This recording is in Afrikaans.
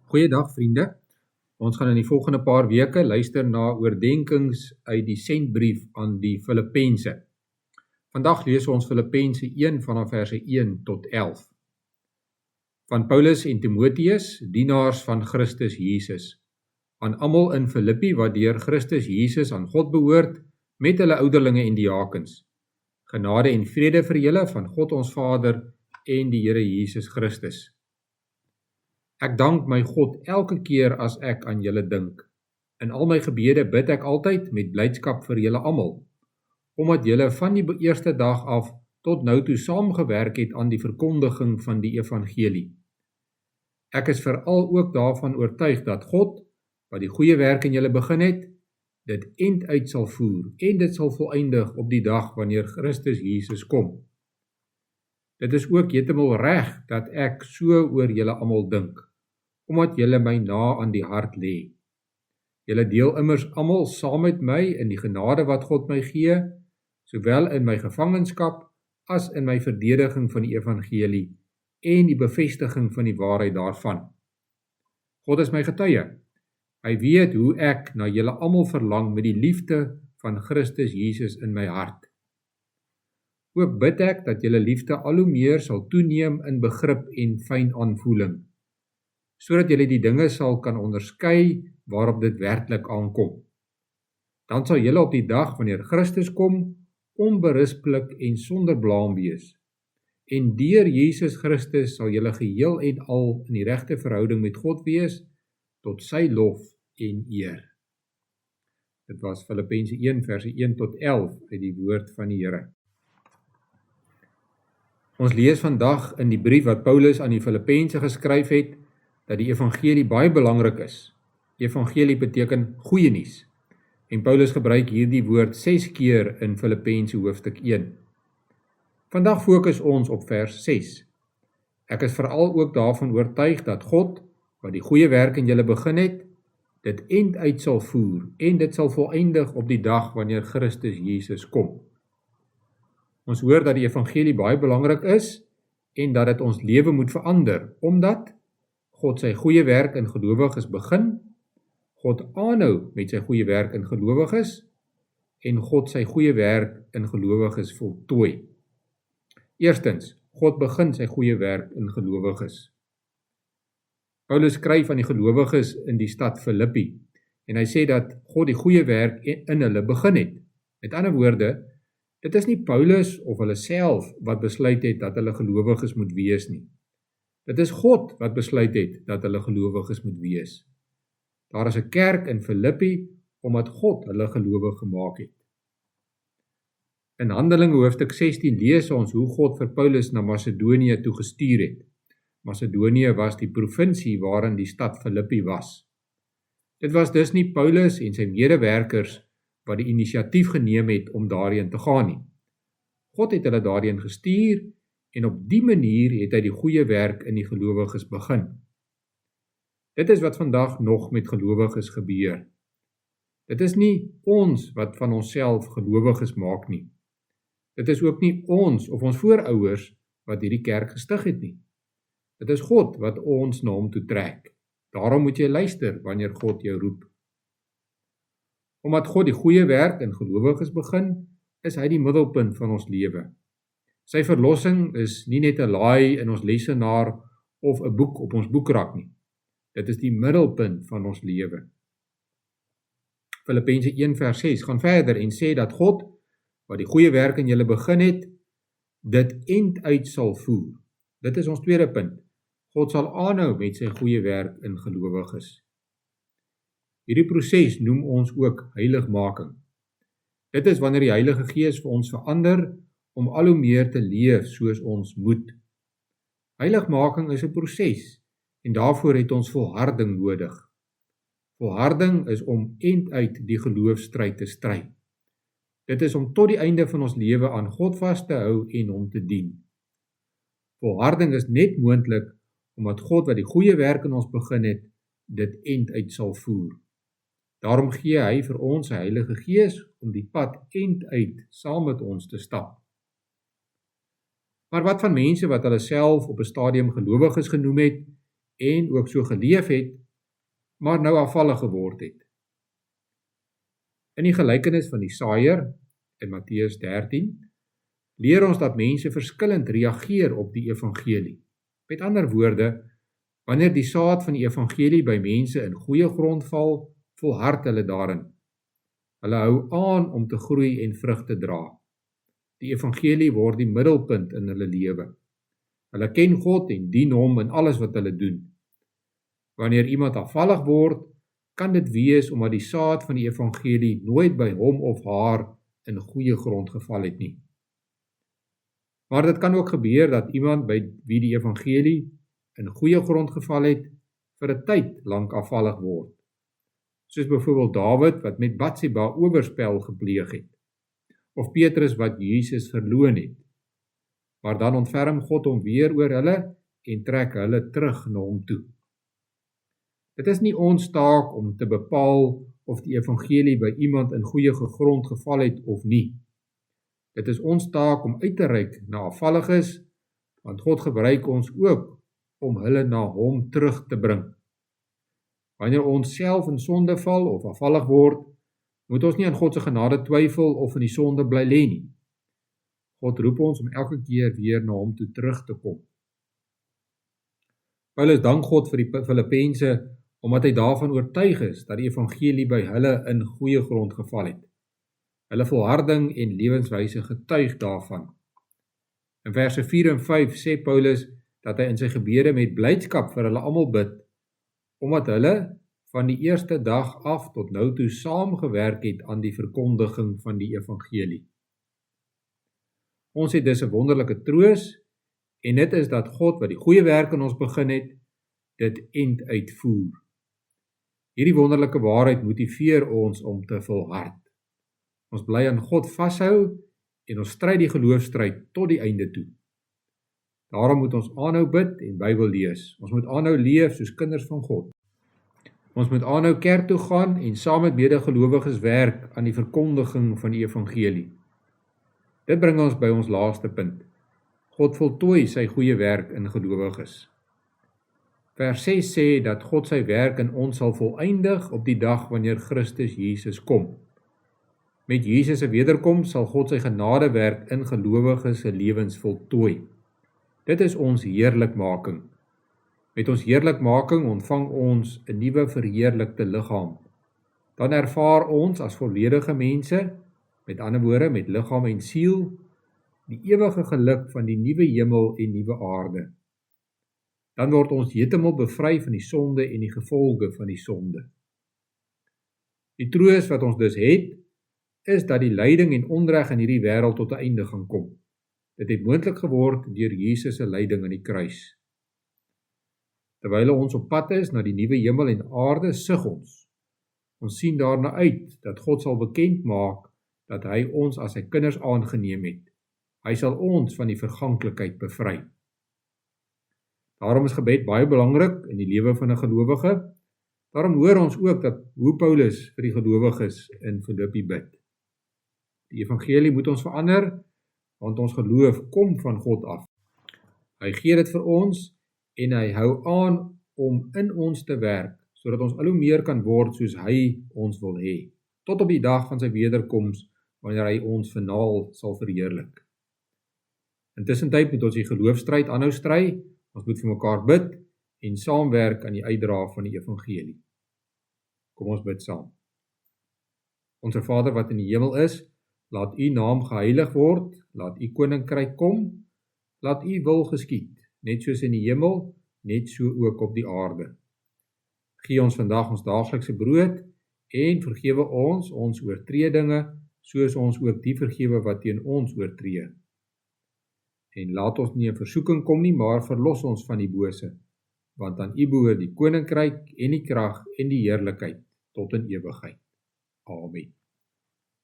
Goeiedag vriende, ons gaan in die volgende paar weke luister na oordenkings uit die sendbrief aan die Filippense. Vandag lees ons Filippense 1 vanaf verse 1 tot 11. Van Paulus en Timotheus, dienaars van Christus Jesus, aan almal in Filippi wat deur Christus Jesus aan God behoort, met hulle ouderlinge en diakens. Genade en vrede vir julle van God ons Vader en die Here Jesus Christus. Ek dank my God elke keer as ek aan julle dink. In al my gebede bid ek altyd met blydskap vir julle almal, omdat julle van die eerste dag af tot nou toe saamgewerk het aan die verkondiging van die evangelie. Ek is veral ook daarvan oortuig dat God, wat die goeie werk in julle begin het, dit end uit sal voer en dit sal volëindig op die dag wanneer Christus Jesus kom. Dit is ook heeltemal reg dat ek so oor julle almal dink, omdat julle my na aan die hart lê. Julle deel immers almal saam met my in die genade wat God my gee, sowel in my gevangenskap as in my verdediging van die evangelie en die bevestiging van die waarheid daarvan. God is my getuie. Hy weet hoe ek na julle almal verlang met die liefde van Christus Jesus in my hart. Ook bid ek dat julle liefde al hoe meer sal toeneem in begrip en fyn aanvoeling, sodat julle die dinge sal kan onderskei waarop dit werklik aankom. Dan sal julle op die dag wanneer Christus kom, onberispelik en sonder blaam wees. En deur Jesus Christus sal julle geheel en al in die regte verhouding met God wees, tot sy lof en eer. Dit was Filippense 1 verse 1 tot 11 uit die woord van die Here. Ons lees vandag in die brief wat Paulus aan die Filippense geskryf het, dat die evangelie baie belangrik is. Evangelie beteken goeie nuus. En Paulus gebruik hierdie woord 6 keer in Filippense hoofstuk 1. Vandag fokus ons op vers 6. Ek is veral ook daarvan oortuig dat God, wat die goeie werk in julle begin het, dit end uit sal voer en dit sal volëindig op die dag wanneer Christus Jesus kom. Ons hoor dat die evangelie baie belangrik is en dat dit ons lewe moet verander, omdat God sy goeie werk in gelowiges begin, God aanhou met sy goeie werk in gelowiges en God sy goeie werk in gelowiges voltooi. Eerstens, God begin sy goeie werk in gelowiges. Paulus skryf aan die gelowiges in die stad Filippi en hy sê dat God die goeie werk in hulle begin het. Met ander woorde, dit is nie Paulus of hulle self wat besluit het dat hulle gelowiges moet wees nie. Dit is God wat besluit het dat hulle gelowiges moet wees. Daar is 'n kerk in Filippi omdat God hulle gelowig gemaak het. In Handelinge hoofstuk 16 lees ons hoe God vir Paulus na Macedonië toe gestuur het. Macedonië was die provinsie waarin die stad Filippi was. Dit was dus nie Paulus en sy medewerkers wat die inisiatief geneem het om daarheen te gaan nie. God het hulle daarheen gestuur en op die manier het hy die goeie werk in die gelowiges begin. Dit is wat vandag nog met gelowiges gebeur. Dit is nie ons wat van onsself gelowiges maak nie. Dit is ook nie ons of ons voorouers wat hierdie kerk gestig het nie. Dit is God wat ons na hom toe trek. Daarom moet jy luister wanneer God jou roep. Omdat God die goeie werk in gelowiges begin, is hy die middelpunt van ons lewe. Sy verlossing is nie net 'n laai in ons lesenaar of 'n boek op ons boekrak nie. Dit is die middelpunt van ons lewe. Filippense 1 vers 6 gaan verder en sê dat God, wat die goeie werk in julle begin het, dit end uit sal voer. Dit is ons tweede punt. God sal aanhou met sy goeie werk in gelowiges. Hierdie proses noem ons ook heiligmaking. Dit is wanneer die Heilige Gees vir ons verander om al hoe meer te leef soos ons moet. Heiligmaking is 'n proses en daarvoor het ons volharding nodig. Volharding is om end uit die geloofstryd te stry. Dit is om tot die einde van ons lewe aan God vas te hou en hom te dien. Volharding is net moontlik omdat God wat die goeie werk in ons begin het, dit end uit sal voer. Daarom gee hy vir ons sy Heilige Gees om die pad end uit saam met ons te stap. Maar wat van mense wat hulle self op 'n stadium gelowiges genoem het en ook so geleef het, maar nou afvallig geword het. In die gelykenis van die saaiër in Matteus 13 leer ons dat mense verskillend reageer op die evangelie. Met ander woorde, wanneer die saad van die evangelie by mense in goeie grond val, volhard hulle daarin. Hulle hou aan om te groei en vrug te dra. Die evangelie word die middelpunt in hulle lewe. Hulle ken God en dien hom in alles wat hulle doen. Wanneer iemand afvallig word, kan dit wees omdat die saad van die evangelie nooit by hom of haar in goeie grond geval het nie. Maar dit kan ook gebeur dat iemand by wie die evangelie in goeie grond geval het, vir 'n tyd lank afvallig word. Soos byvoorbeeld Dawid wat met Batseba oorspel gepleeg het, of Petrus wat Jesus verloon het. Maar dan ontferm God hom weer oor hulle en trek hulle terug na hom toe. Dit is nie ons taak om te bepaal of die evangelie by iemand in goeie grond geval het of nie. Dit is ons taak om uit te reik na afvalliges, want God gebruik ons ook om hulle na hom terug te bring. Wanneer ons self in sonde val of afvallig word, moet ons nie aan God se genade twyfel of in die sonde bly lê nie. God roep ons om elke keer weer na hom toe terug te kom. Paulus dank God vir die Filippense omdat hy daarvan oortuig is dat die evangelie by hulle in goeie grond geval het. Hulle volharding en lewenswyse getuig daarvan. In verse 4 en 5 sê Paulus dat hy in sy gebede met blydskap vir hulle almal bid, omdat hulle van die eerste dag af tot nou toe saamgewerk het aan die verkondiging van die evangelie. Ons het dus 'n wonderlike troos, en dit is dat God wat die goeie werk in ons begin het, dit end uitvoer. Hierdie wonderlike waarheid motiveer ons om te volhard. Ons bly aan God vashou en ons stry die geloofstryd tot die einde toe. Daarom moet ons aanhou bid en Bybel lees. Ons moet aanhou leef soos kinders van God. Ons moet aanhou kerk toe gaan en saam met medegelowiges werk aan die verkondiging van die evangelie. Dit bring ons by ons laaste punt. God voltooi sy goeie werk in gelowiges. Vers 6 sê dat God sy werk in ons sal voleindig op die dag wanneer Christus Jesus kom. Met Jesus se wederkoms sal God sy genadewerk in gelowiges se lewens voltooi. Dit is ons heerlikmaking. Met ons heerlikmaking ontvang ons 'n nuwe verheerlikte liggaam. Dan ervaar ons as volledige mense, met ander woorde met liggaam en siel, die ewige geluk van die nuwe hemel en nuwe aarde. Dan word ons heeltemal bevry van die sonde en die gevolge van die sonde. Die troos wat ons dus het, is dat die lyding en onreg in hierdie wêreld tot 'n einde gaan kom. Dit het moontlik geword deur Jesus se lyding aan die kruis. Terwyl ons op pad is na die nuwe hemel en aarde, sug ons. Ons sien daarna uit dat God sal bekend maak dat hy ons as sy kinders aangeneem het. Hy sal ons van die verganklikheid bevry. Daarom is gebed baie belangrik in die lewe van 'n gelowige. Daarom hoor ons ook dat hoe Paulus vir die gelowiges in Filippi bid. Die evangelie moet ons verander, want ons geloof kom van God af. Hy gee dit vir ons en hy hou aan om in ons te werk, sodat ons al hoe meer kan word soos hy ons wil hê, tot op die dag van sy wederkoms, wanneer hy ons finaal sal verheerlik. Intussen tyd moet ons die geloofstryd aanhou stry, ons moet vir mekaar bid en saamwerk aan die uitdra van die evangelie. Kom ons bid saam. Onse Vader wat in die hemel is, laat u naam geheilig word, laat u koninkryk kom, laat u wil geskied, net soos in die hemel, net so ook op die aarde. Gee ons vandag ons daaglikse brood en vergewe ons oortredinge, soos ons ook die vergewe wat teen ons oortree. En laat ons nie in versoeking kom nie, maar verlos ons van die bose, want aan u behoort die koninkryk en die krag en die heerlikheid tot in ewigheid. Amen.